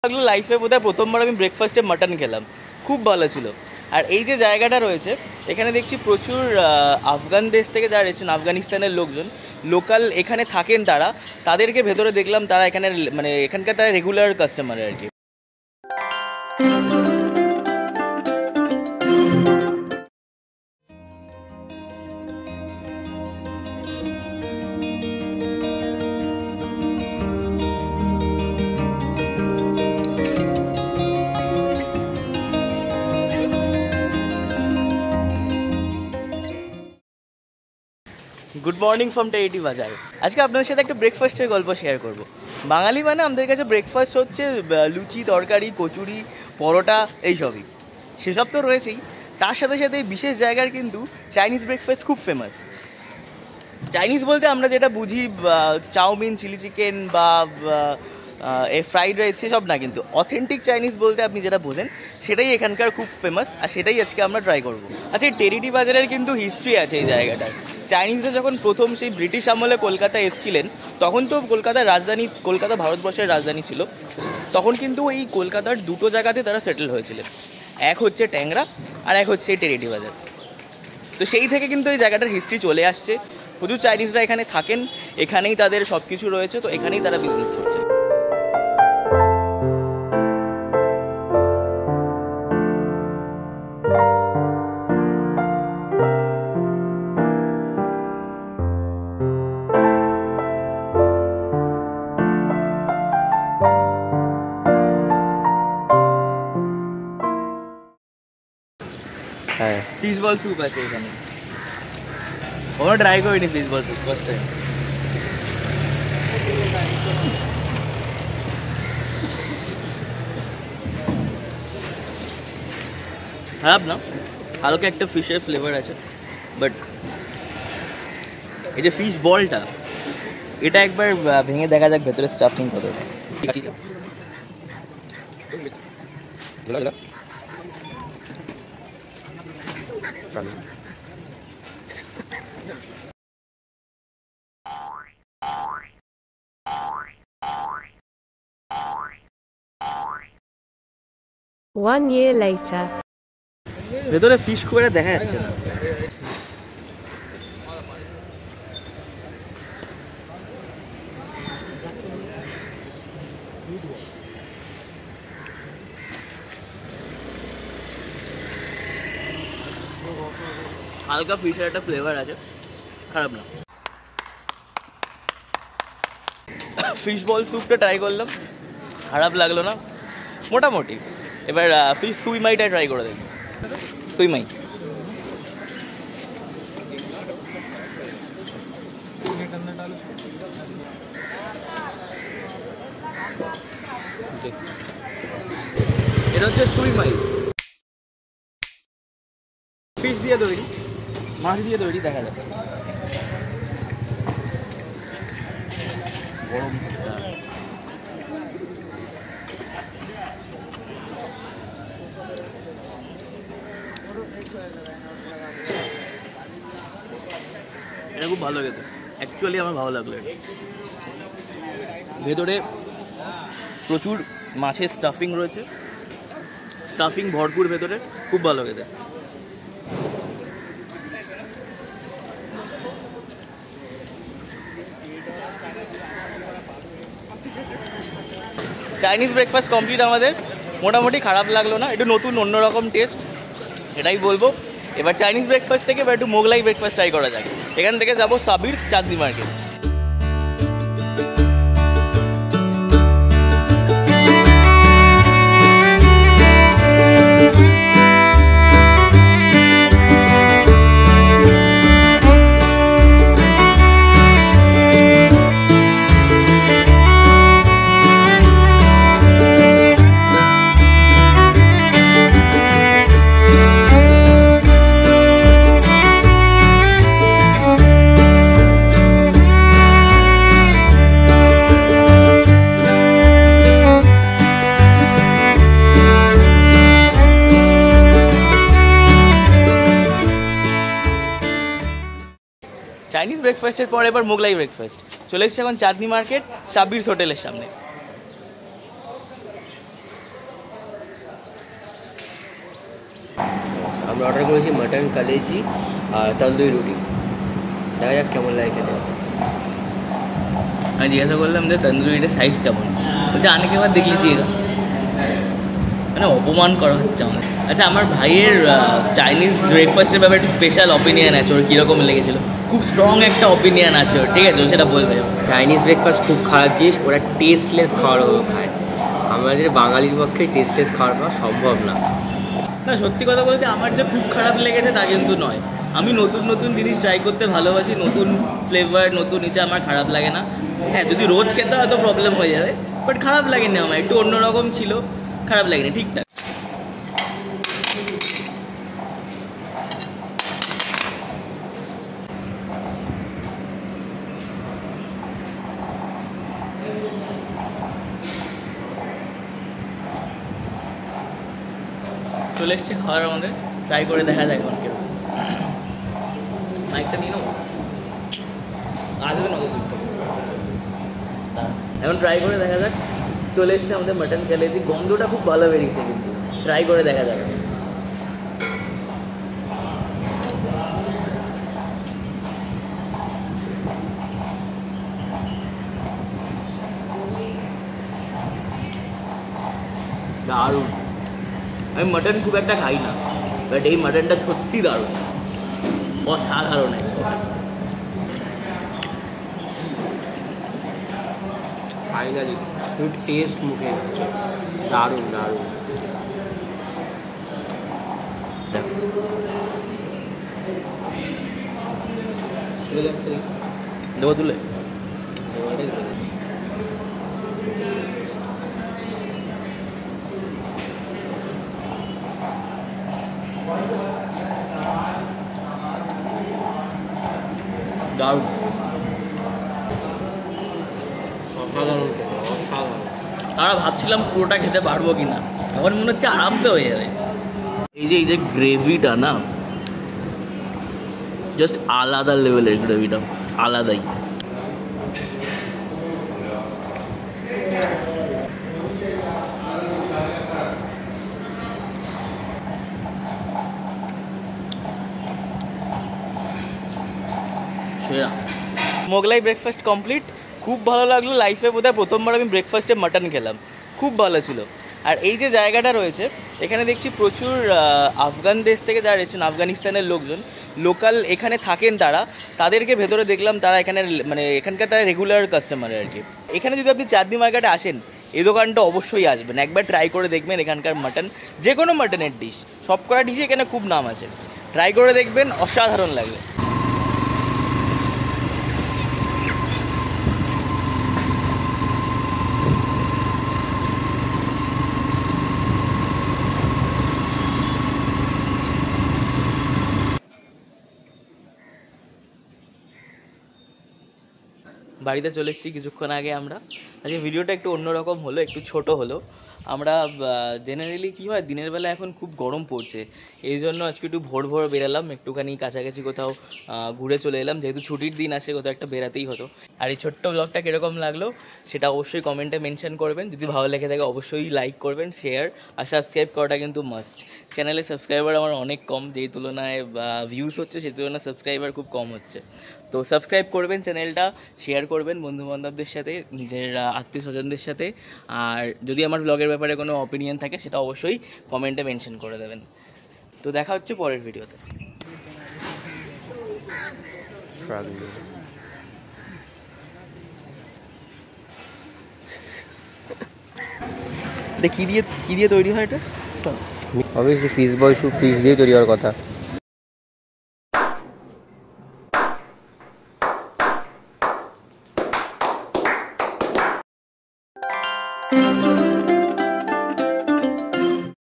লাগলো লাইফে বোধহয় প্রথমবার আমি ব্রেকফাস্টে মাটন খেলাম, খুব ভালো ছিল। আর এই যে জায়গাটা রয়েছে এখানে দেখছি প্রচুর আফগান দেশ থেকে যারা এসেছেন, আফগানিস্তানের লোকজন লোকাল এখানে থাকেন, তাদেরকে ভেতরে দেখলাম, তারা এখানে মানে এখানকার তারা রেগুলার কাস্টমার আর কি। গুড মর্নিং ফ্রম টেরিটি বাজার। আজকে আপনাদের সাথে একটা ব্রেকফাস্টের গল্প শেয়ার করব। বাঙালি মানে আমাদের কাছে ব্রেকফাস্ট হচ্ছে লুচি, তরকারি, কচুরি, পরোটা, এইসবই। সেসব তো রয়েছেই, তার সাথে সাথে এই বিশেষ জায়গার কিন্তু চাইনিজ ব্রেকফাস্ট খুব ফেমাস। চাইনিজ বলতে আমরা যেটা বুঝি চাউমিন, চিলি চিকেন বা এই ফ্রাইড রাইস, সেসব না, কিন্তু অথেন্টিক চাইনিজ বলতে আপনি যেটা বোঝেন সেটাই এখানকার খুব ফেমাস, আর সেটাই আজকে আমরা ট্রাই করব। আচ্ছা, এই টেরিটি বাজারের কিন্তু হিস্ট্রি আছে এই জায়গাটার। চাইনিজরা যখন প্রথম সেই ব্রিটিশ আমলে কলকাতায় এসেছিলেন, তখন তো কলকাতা ভারতবর্ষের রাজধানী ছিল। তখন কিন্তু এই কলকাতার দুটো জায়গাতে তারা সেটেল হয়েছিলেন, এক হচ্ছে ট্যাংরা আর এক হচ্ছে টেরিটি বাজার। তো সেই থেকে কিন্তু এই জায়গাটার হিস্ট্রি চলে আসছে। প্রচুর চাইনিজরা এখানে থাকেন, এখানেই তাদের সব কিছু রয়েছে, তো এখানেই তারা বিজনেস করছে। হ্যাঁ, ফিশ বল স্যুপ আছে এখানে। ওরা ট্রাই করিনি fish ball soup, first time. খারাপ না, হালকা একটা ফিশের ফ্লেভার আছে, বাট এই যে ফিশ বলটা, এটা একবার ভেঙে দেখা যাক ভেতরে স্টাফিং কত। One year later. ভেতরে ফিশ খুব একটা দেখা যাচ্ছে না। হালকা ফিশের একটা ফ্লেভার আছে, খারাপ না। ফিশ বল স্যুপটা ট্রাই করলাম, খারাপ লাগলো না, মোটামুটি। এবার ফিশ সুইমাইটা ট্রাই করে দেখি। সুইমাই এটা হচ্ছে সুইমাই, ফিশ দিয়ে তৈরি, মাছ দিয়ে তৈরি। দেখা যাবে গরম এটা খুব ভালো খেতে, অ্যাকচুয়ালি আমার ভালো লাগলো। এটা ভেতরে প্রচুর মাছের স্টাফিং রয়েছে, স্টাফিং ভরপুর ভেতরে, খুব ভালো খেতে। চাইনিজ ব্রেকফাস্ট কমপ্লিট আমাদের, মোটামুটি খারাপ লাগলো না, একটু নতুন অন্যরকম টেস্ট, এটাই বলবো। এবার চাইনিজ ব্রেকফাস্ট থেকে এবার একটু মোগলাই ব্রেকফাস্ট ট্রাই করা যাক। এখান থেকে যাবো সাবির চাঁদনি মার্কেট। চাইনিজ ব্রেকফাস্টের পর এবার মোগলাই ব্রেকফাস্ট। চলে এসেছে এখন চাঁদনি মার্কেট, সাব্বির হোটেলের সামনে। আমরা অর্ডার করেছি মাটন কালেজি আর তন্দুরি রুটি। দেখা যাক কেমন লাগে খেতে। আমি জিজ্ঞাসা করলাম যে তন্দুরিটার সাইজ কেমন, বলছে অনেক এবার দেখলি যে মানে অপমান করা হচ্ছে আমাদের। আচ্ছা, আমার ভাইয়ের চাইনিজ ব্রেকফাস্টের ব্যাপারে একটু স্পেশাল অপিনিয়ন আছে, ওর কীরকম লেগেছিল, খুব স্ট্রং একটা অপিনিয়ন আছে ওর, ঠিক আছে, ও সেটা বলবে। চাইনিজ ব্রেকফাস্ট খুব খারাপ জিনিস, ওরা টেস্টলেস খাবার খায়। আমাদের বাঙালির পক্ষে টেস্টলেস খাবার খাওয়া সম্ভব না। না, সত্যি কথা বলতে আমার যে খুব খারাপ লেগেছে তা কিন্তু নয়। আমি নতুন নতুন জিনিস ট্রাই করতে ভালোবাসি, নতুন ফ্লেভার, নতুন ইচ্ছা, আমার খারাপ লাগে না। হ্যাঁ, যদি রোজ খেতে হয়তো প্রবলেম হয়ে যাবে, বাট খারাপ লাগেনি আমার, একটু অন্যরকম ছিল, খারাপ লাগেনি, ঠিকঠাক। চলে এসছে খাবার আমাদের, ট্রাই করে দেখা যায় এখন কেউ। মাইকটা নিয়ে নেবো, আসবে না এখন ট্রাই করে দেখা যাক। চলে এসছে আমাদের মাটন কালেজি, গন্ধটা খুব ভালো বেরিয়েছে, কিন্তু ট্রাই করে দেখা যাবে। দারুণ। আমি মাটন খুব একটা খাই না, বাট এই মাটনটা সত্যি দারুণ, অসাধারণ একদম। ফাইনালি খুব টেস্ট মুখে এসেছে, দারুণ দারুণ। দেবো তুলে? দারুণ, অসাধারণ খেতে, অসাধারণ। তারা ভাবছিলাম পুরোটা খেতে পারবো কি না, এখন মনে হচ্ছে আরামসে হয়ে যাবে। এই যে গ্রেভিটা না, জাস্ট আলাদা লেভেলের গ্রেভিটা, আলাদাই। মোগলাই ব্রেকফাস্ট কমপ্লিট, খুব ভালো লাগলো। লাইফে বোধহয় প্রথমবার আমি ব্রেকফাস্টে মাটন খেলাম, খুব ভালো ছিল। আর এই যে জায়গাটা রয়েছে, এখানে দেখছি প্রচুর আফগান দেশ থেকে যারা এসেছেন, আফগানিস্তানের লোকজন লোকাল এখানে থাকেন, তাদেরকে ভেতরে দেখলাম, তারা এখানে মানে এখানকার তারা রেগুলার কাস্টমার আর কি। এখানে যদি আপনি চাঁদনি মার্কেটে আসেন, এই দোকানটা অবশ্যই আসবেন, একবার ট্রাই করে দেখবেন। এখানকার মাটন, যে কোনো মাটনের ডিশ, সব কটা ডিশে এখানে খুব নাম আছে, ট্রাই করে দেখবেন, অসাধারণ লাগবে। বাড়িতে চলে এসেছি কিছুক্ষণ আগে আমরা। আজকে ভিডিওটা একটু অন্যরকম হলো, একটু ছোট হলো। আমরা জেনারেলি কী হয়, দিনের বেলা এখন খুব গরম পড়ছে, এই জন্য আজকে একটু ভোর ভোর বেরালাম, একটুখানি কাছাকাছি কোথাও ঘুরে চলে এলাম, যেহেতু ছুটির দিন আসে, কোথাও একটা বেরাতেই হতো। আর এই ছোট্ট ব্লগটা কীরকম লাগলো সেটা অবশ্যই কমেন্টে মেনশন করবেন। যদি ভালো লেগে থাকে অবশ্যই লাইক করবেন, শেয়ার আর সাবস্ক্রাইব করাটা কিন্তু মাস্ট। চ্যানেলে সাবস্ক্রাইবার আমার অনেক কম, যেই তুলনায় ভিউজ হচ্ছে সেই তুলনায় সাবস্ক্রাইবার খুব কম হচ্ছে। তো সাবস্ক্রাইব করবেন চ্যানেলটা, শেয়ার করবেন বন্ধুবান্ধবদের সাথে, নিজের আত্মীয় স্বজনদের সাথে। আর যদি আমার ব্লগের ব্যাপারে কোনো অপিনিয়ন থাকে সেটা অবশ্যই কমেন্টে মেনশন করে দেবেন। তো দেখা হচ্ছে পরের ভিডিওতে। কি দিয়ে তৈরি হয় এটা? অবভিয়াসলি ফিশ বল শুধু ফিশ দিয়ে তৈরি হওয়ার কথা।